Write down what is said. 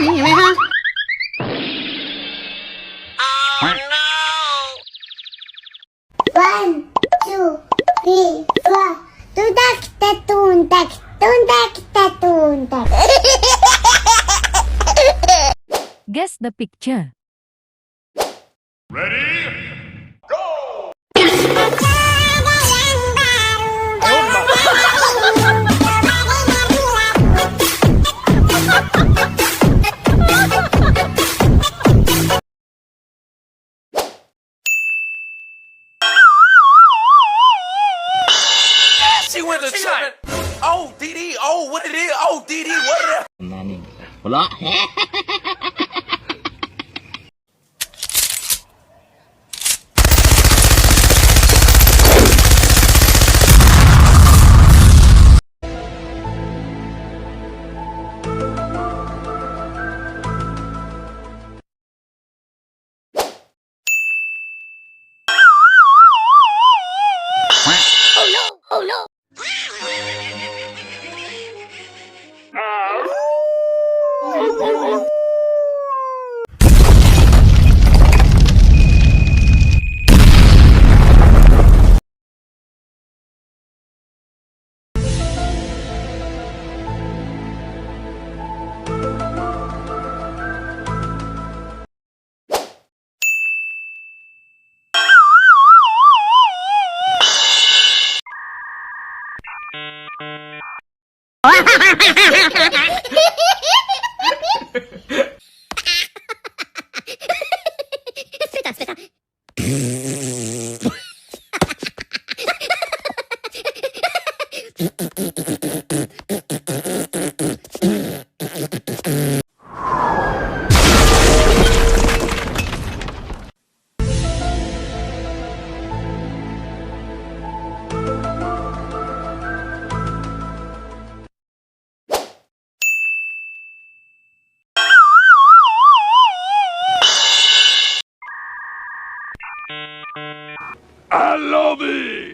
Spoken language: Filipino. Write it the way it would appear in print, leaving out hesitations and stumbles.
นี่ไหมฮะ One, two, three, four. Tuntak, tuntak, tuntak, tuntak. Guess the picture. Ready? Go! She went to China. Oh, DD. Oh, what it is? Oh, DD. What it is? นั่นนี่หัวเราะ I love it!